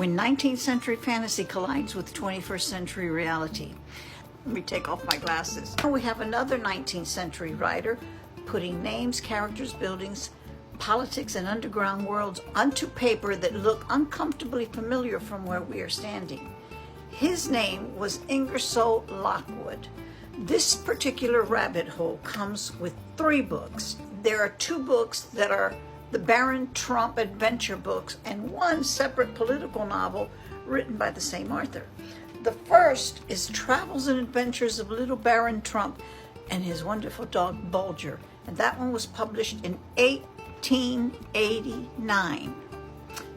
when 19th century fantasy collides with 21st century reality. Let me take off my glasses. We have another 19th century writer putting names, characters, buildings, politics, and underground worlds onto paper that look uncomfortably familiar from where we are standing. His name was Ingersoll Lockwood. This particular rabbit hole comes with 3 books. There are 2 books that are the Baron Trump adventure books and 1 separate political novel written by the same author. The first is Travels and Adventures of Little Baron Trump and his wonderful dog Bulger, and that one was published in 1889.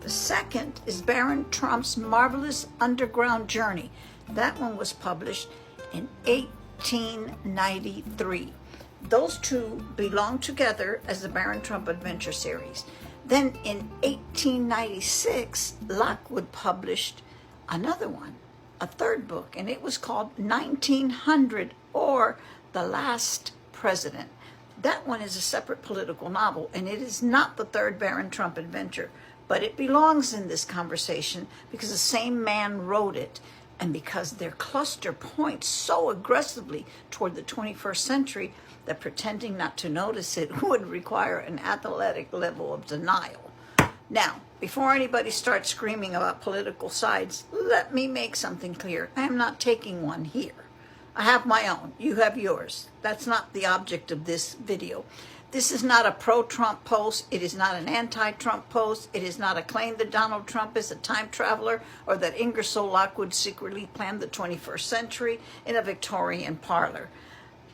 The second is Baron Trump's Marvellous Underground Journey. That one was published in 1893. Those 2 belong together as the Baron Trump Adventure series. Then in 1896, Lockwood published another one, a 3rd book, and it was called 1900 or The Last President. That one is a separate political novel, and it is not the 3rd Baron Trump adventure, but it belongs in this conversation because the same man wrote it, and because their cluster points so aggressively toward the 21st century that pretending not to notice it would require an athletic level of denial. Now, before anybody starts screaming about political sides, let me make something clear. I am not taking one here. I have my own. You have yours. That's not the object of this video. This is not a pro-Trump post. It is not an anti-Trump post. It is not a claim that Donald Trump is a time traveler or that Ingersoll Lockwood secretly planned the 21st century in a Victorian parlor.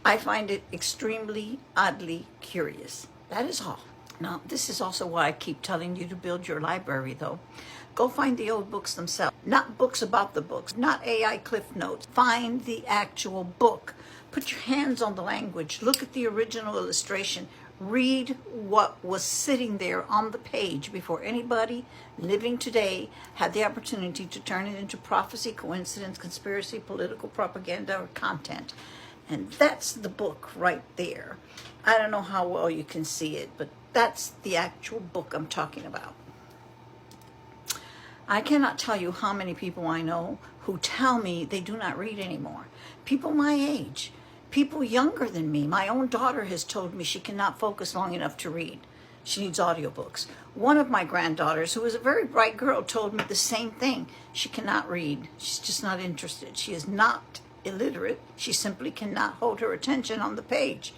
I find it extremely, oddly curious. That is all. Now, this is also why I keep telling you to build your library, though. Go find the old books themselves, not books about the books, not AI cliff notes. Find the actual book. Put your hands on the language. Look at the original illustration. Read what was sitting there on the page before anybody living today had the opportunity to turn it into prophecy, coincidence, conspiracy, political propaganda, or content. And that's the book right there. I don't know how well you can see it, but that's the actual book I'm talking about. I cannot tell you how many people I know who tell me they do not read anymore. People my age, people younger than me. My own daughter has told me she cannot focus long enough to read. She needs audiobooks. One of my granddaughters, who is a very bright girl, told me the same thing. She cannot read. She's just not interested. She is not illiterate. She simply cannot hold her attention on the page.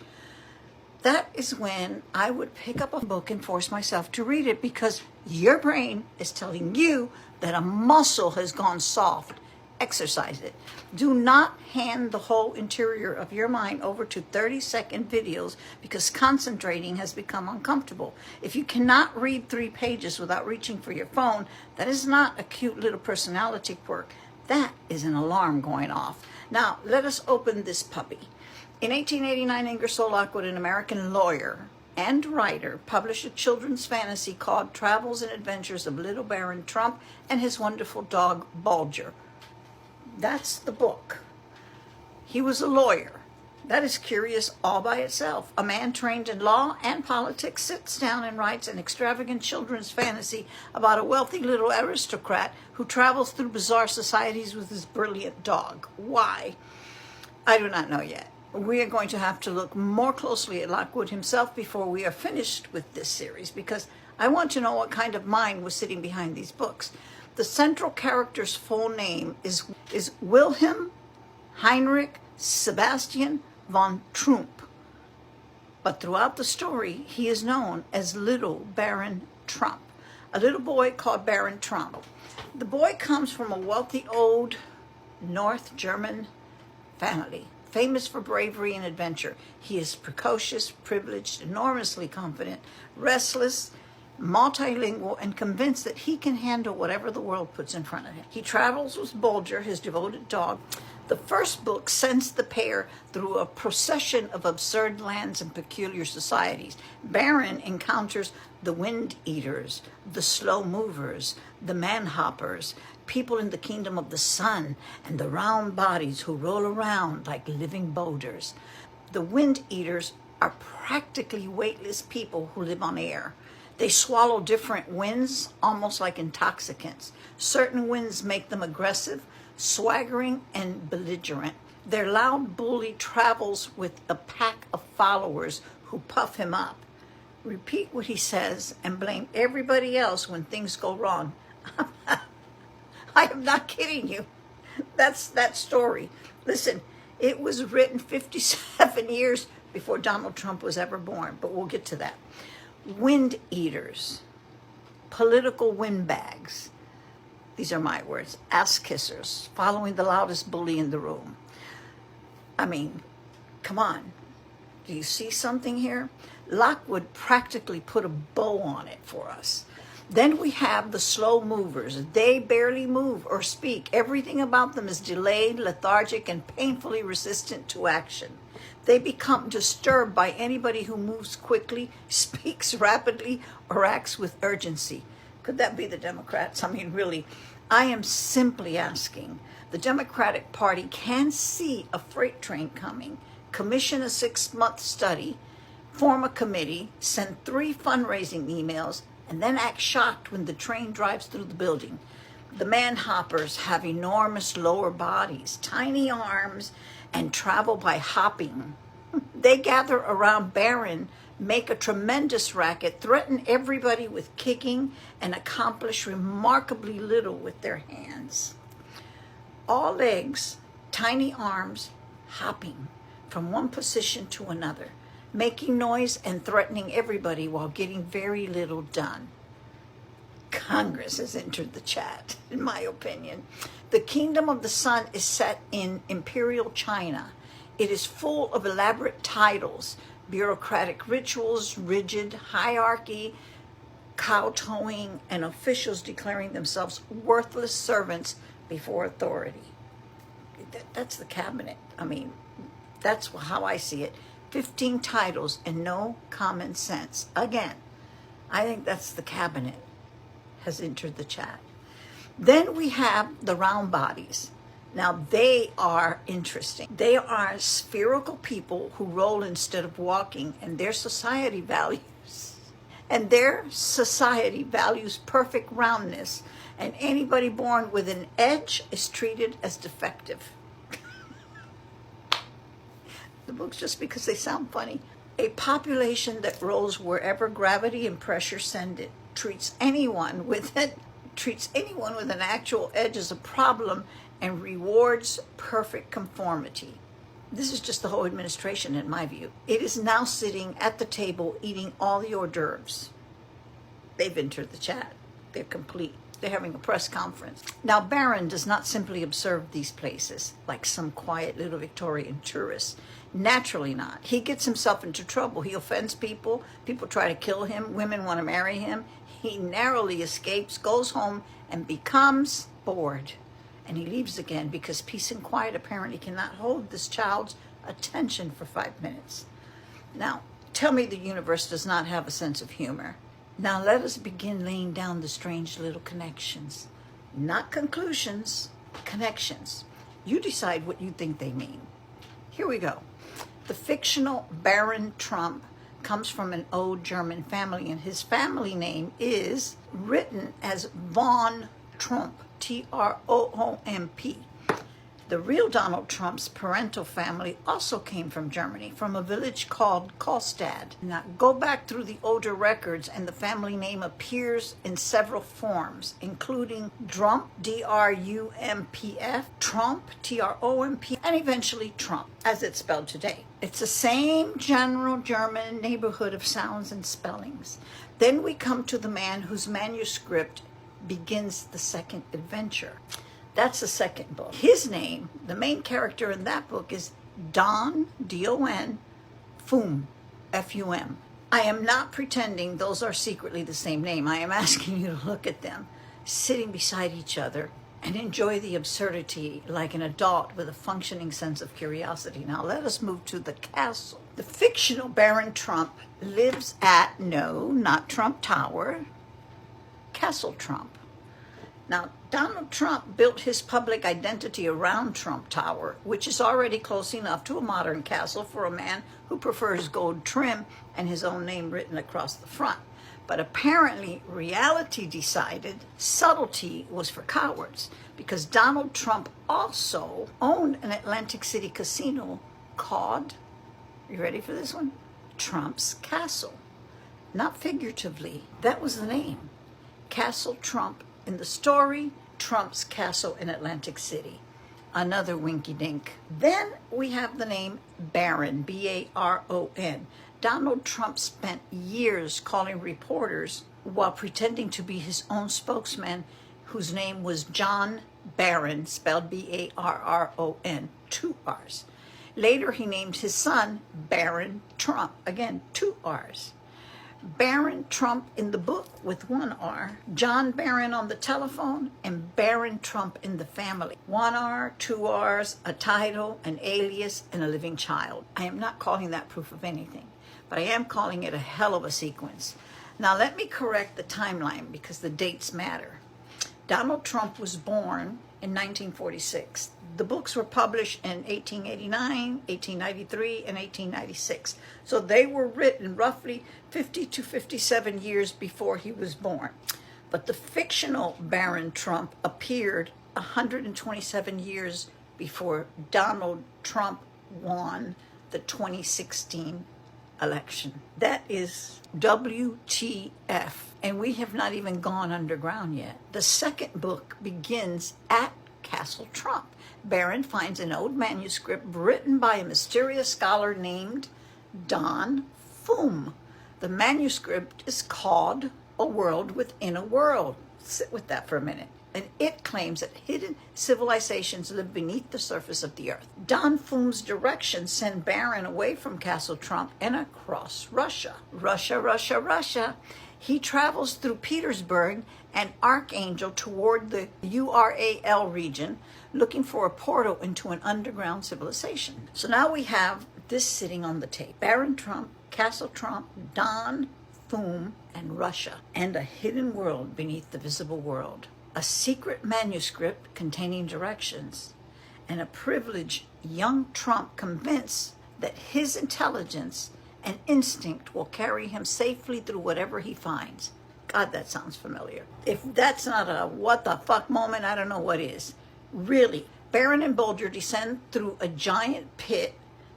That is when I would pick up a book and force myself to read it, because your brain is telling you that a muscle has gone soft. Exercise it. Do not hand the whole interior of your mind over to 30-second videos, because concentrating has become uncomfortable. If you cannot read 3 pages without reaching for your phone, that is not a cute little personality quirk. That is an alarm going off. Now, let us open this puppy. In 1889, Ingersoll Lockwood, an American lawyer and writer, published a children's fantasy called Travels and Adventures of Little Baron Trump and his wonderful dog Bulger. That's the book. He was a lawyer. That is curious all by itself. A man trained in law and politics sits down and writes an extravagant children's fantasy about a wealthy little aristocrat who travels through bizarre societies with his brilliant dog. Why? I do not know yet. We are going to have to look more closely at Lockwood himself before we are finished with this series, because I want to know what kind of mind was sitting behind these books. The central character's full name is Wilhelm Heinrich Sebastian von Trump, but throughout the story he is known as Little Baron Trump, a little boy called Baron Trump. The boy comes from a wealthy old North German family, famous for bravery and adventure. He is precocious, privileged, enormously confident, restless, multilingual, and convinced that he can handle whatever the world puts in front of him. He travels with Bulger, his devoted dog. The first book sends the pair through a procession of absurd lands and peculiar societies. Baron encounters the wind eaters, the slow movers, the manhoppers, people in the kingdom of the sun, and the round bodies who roll around like living boulders. The wind eaters are practically weightless people who live on air. They swallow different winds, almost like intoxicants. Certain winds make them aggressive, swaggering, and belligerent. Their loud bully travels with a pack of followers who puff him up, repeat what he says, and blame everybody else when things go wrong. I am not kidding you. That's that story. Listen, it was written 57 years before Donald Trump was ever born, but we'll get to that. Wind eaters, political windbags. These are my words. Ass kissers, following the loudest bully in the room. I mean, come on. Do you see something here? Lockwood practically put a bow on it for us. Then we have the slow movers. They barely move or speak. Everything about them is delayed, lethargic, and painfully resistant to action. They become disturbed by anybody who moves quickly, speaks rapidly, or acts with urgency. Could that be the Democrats? I mean, really, I am simply asking. The Democratic Party can see a freight train coming, commission a 6-month study, form a committee, send 3 fundraising emails, and then act shocked when the train drives through the building. The manhoppers have enormous lower bodies, tiny arms, and travel by hopping. They gather around Barron, make a tremendous racket, threaten everybody with kicking, and accomplish remarkably little with their hands. All legs, tiny arms, hopping from one position to another, making noise and threatening everybody while getting very little done. Congress has entered the chat, in my opinion. The kingdom of the sun is set in imperial China. It is full of elaborate titles, bureaucratic rituals, rigid hierarchy, kowtowing, and officials declaring themselves worthless servants before authority. That's the cabinet. I mean, that's how I see it. 15 titles and no common sense. Again, I think that's the cabinet has entered the chat. Then we have the round bodies. Now, they are interesting. They are spherical people who roll instead of walking, and their society values perfect roundness, and anybody born with an edge is treated as defective. The books, just because they sound funny. A population that rolls wherever gravity and pressure send it, treats anyone with an actual edge as a problem, and rewards perfect conformity. This is just the whole administration, in my view. It is now sitting at the table eating all the hors d'oeuvres. They've entered the chat. They're complete. They're having a press conference. Now, Barron does not simply observe these places like some quiet little Victorian tourist. Naturally not. He gets himself into trouble. He offends people. People try to kill him. Women want to marry him. He narrowly escapes, goes home, and becomes bored. And he leaves again because peace and quiet apparently cannot hold this child's attention for 5 minutes. Now, tell me the universe does not have a sense of humor. Now let us begin laying down the strange little connections. Not conclusions, connections. You decide what you think they mean. Here we go. The fictional Baron Trump comes from an old German family, and his family name is written as von Trump, T-R-O-O-M-P. The real Donald Trump's parental family also came from Germany, from a village called Kolstad. Now, go back through the older records, and the family name appears in several forms, including Drump, D-R-U-M-P-F, Trump, T-R-O-M-P, and eventually Trump, as it's spelled today. It's the same general German neighborhood of sounds and spellings. Then we come to the man whose manuscript begins the second adventure. That's the second book. His name, the main character in that book, is Don, D-O-N, Fum, F-U-M. I am not pretending those are secretly the same name. I am asking you to look at them, sitting beside each other, and enjoy the absurdity like an adult with a functioning sense of curiosity. Now let us move to the castle. The fictional Baron Trump lives at, no, not Trump Tower, Castle Trump. Now, Donald Trump built his public identity around Trump Tower, which is already close enough to a modern castle for a man who prefers gold trim and his own name written across the front. But apparently reality decided subtlety was for cowards, because Donald Trump also owned an Atlantic City casino called, you ready for this one? Trump's Castle. Not figuratively, that was the name. Castle Trump in the story, Trump's Castle in Atlantic City. Another winky dink. Then we have the name Barron, B-A-R-O-N. Donald Trump spent years calling reporters while pretending to be his own spokesman, whose name was John Barron, spelled B-A-R-R-O-N, 2 R's. Later, he named his son Barron Trump, again, 2 R's. Barron Trump in the book with 1 R, John Barron on the telephone, and Barron Trump in the family. 1 R, 2 R's, a title, an alias, and a living child. I am not calling that proof of anything, but I am calling it a hell of a sequence. Now let me correct the timeline because the dates matter. Donald Trump was born in 1946. The books were published in 1889, 1893, and 1896. So they were written roughly 50 to 57 years before he was born. But the fictional Barron Trump appeared 127 years before Donald Trump won the 2016 election. That is WTF. And we have not even gone underground yet. The second book begins at Castle Trump. Barron finds an old manuscript written by a mysterious scholar named Don Fum. The manuscript is called A World Within a World. Sit with that for a minute. And it claims that hidden civilizations live beneath the surface of the earth. Don Fum's directions send Barron away from Castle Trump and across Russia. Russia. He travels through Petersburg and Archangel toward the Ural region, looking for a portal into an underground civilization. So now we have this sitting on the tape. Barron Trump, Castle Trump, Don Fum, and Russia, and a hidden world beneath the visible world. A secret manuscript containing directions, and a privileged young Trump convinced that his intelligence and instinct will carry him safely through whatever he finds. God, that sounds familiar. If that's not a what the fuck moment, I don't know what is. Really, Barron and Bulger descend through a giant pit,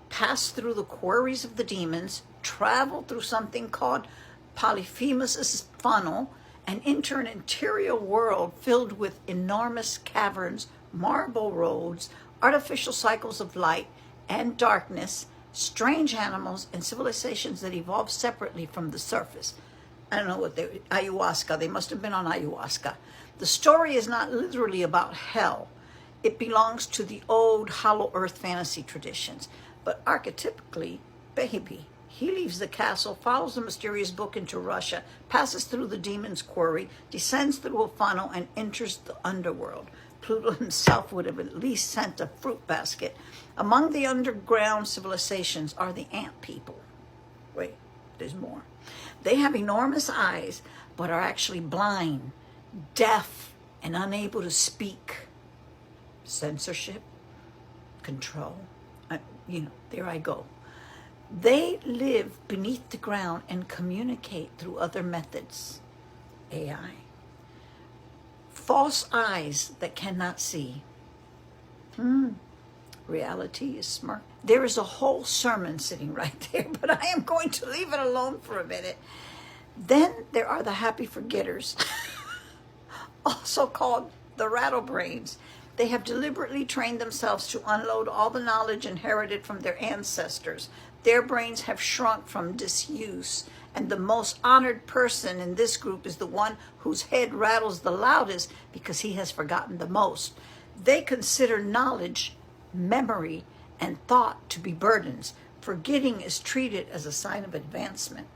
pass through the quarries of the demons, travel through something called Polyphemus' funnel, and enter an interior world filled with enormous caverns, marble roads, artificial cycles of light and darkness, strange animals, and civilizations that evolved separately from the surface. I don't know what ayahuasca, they must have been on ayahuasca. The story is not literally about hell. It belongs to the old hollow earth fantasy traditions. But archetypically, baby, he leaves the castle, follows the mysterious book into Russia, passes through the demon's quarry, descends through a funnel, and enters the underworld. Pluto himself would have at least sent a fruit basket. Among the underground civilizations are the ant people. Wait, there's more. They have enormous eyes, but are actually blind, deaf, and unable to speak. Censorship, control, there I go. They live beneath the ground and communicate through other methods. AI. False eyes that cannot see. Reality is smart. There is a whole sermon sitting right there, but I am going to leave it alone for a minute. Then there are the happy forgetters, also called the rattlebrains. They have deliberately trained themselves to unload all the knowledge inherited from their ancestors. Their brains have shrunk from disuse, and the most honored person in this group is the one whose head rattles the loudest because he has forgotten the most. They consider knowledge, memory, and thought to be burdens. Forgetting is treated as a sign of advancement.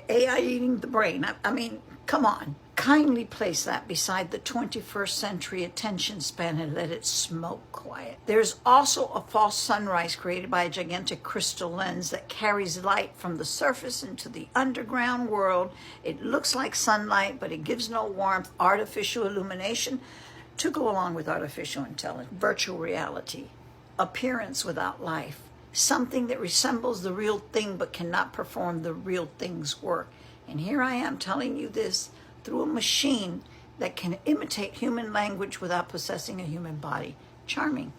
AI eating the brain. I mean, come on. Kindly place that beside the 21st century attention span and let it smoke quiet. There's also a false sunrise created by a gigantic crystal lens that carries light from the surface into the underground world. It looks like sunlight, but it gives no warmth. Artificial illumination to go along with artificial intelligence. Virtual reality. Appearance without life. something that resembles the real thing but cannot perform the real thing's work. And here I am telling you this through a machine that can imitate human language without possessing a human body. Charming.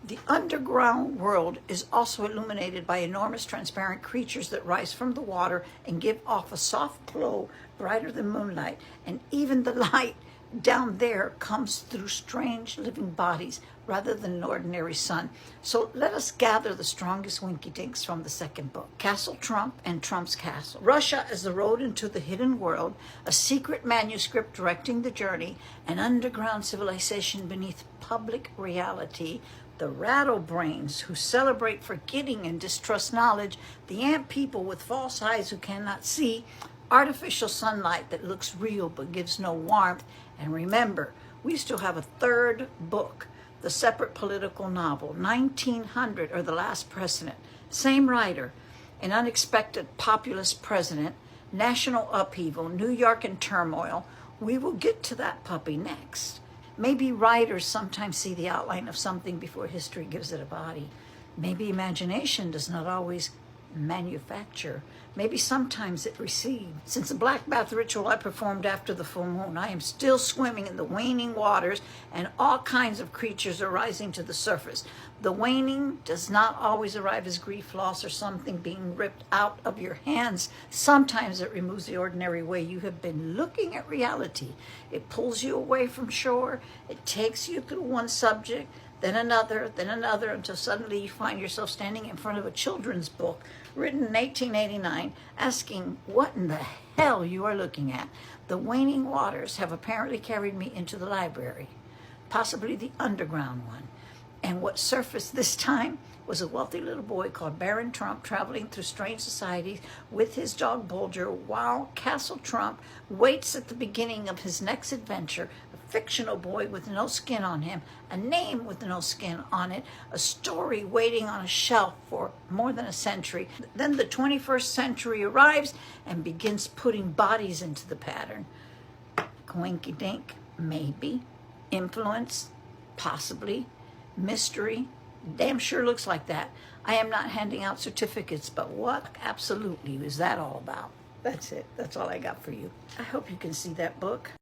The underground world is also illuminated by enormous transparent creatures that rise from the water and give off a soft glow brighter than moonlight. And even the light down there comes through strange living bodies rather than an ordinary sun. So let us gather the strongest winky-dinks from the second book. Castle Trump and Trump's Castle. Russia as the road into the hidden world, a secret manuscript directing the journey, an underground civilization beneath public reality, the rattlebrains who celebrate forgetting and distrust knowledge, the ant people with false eyes who cannot see, artificial sunlight that looks real but gives no warmth. And remember, we still have a third book, the separate political novel, 1900 or The Last President. Same writer, an unexpected populist president, national upheaval, New York in turmoil. We will get to that puppy next. Maybe writers sometimes see the outline of something before history gives it a body. Maybe imagination does not always manufacture. Maybe sometimes it receives. Since the black bath ritual I performed after the full moon, I am still swimming in the waning waters, and all kinds of creatures are rising to the surface. The waning does not always arrive as grief, loss, or something being ripped out of your hands. Sometimes it removes the ordinary way you have been looking at reality. It pulls you away from shore. It takes you through one subject, then another, until suddenly you find yourself standing in front of a children's book written in 1889, asking what in the hell you are looking at. The waning waters have apparently carried me into the library, possibly the underground one. And what surfaced this time was a wealthy little boy called Baron Trump traveling through strange societies with his dog Bulger, while Castle Trump waits at the beginning of his next adventure. A fictional boy with no skin on him, a name with no skin on it, a story waiting on a shelf for more than a century. Then the 21st century arrives and begins putting bodies into the pattern. Coinky dink, maybe. Influence, possibly. Mystery, damn sure looks like that. I am not handing out certificates, but what absolutely is that all about? That's it. That's all I got for you. I hope you can see that book.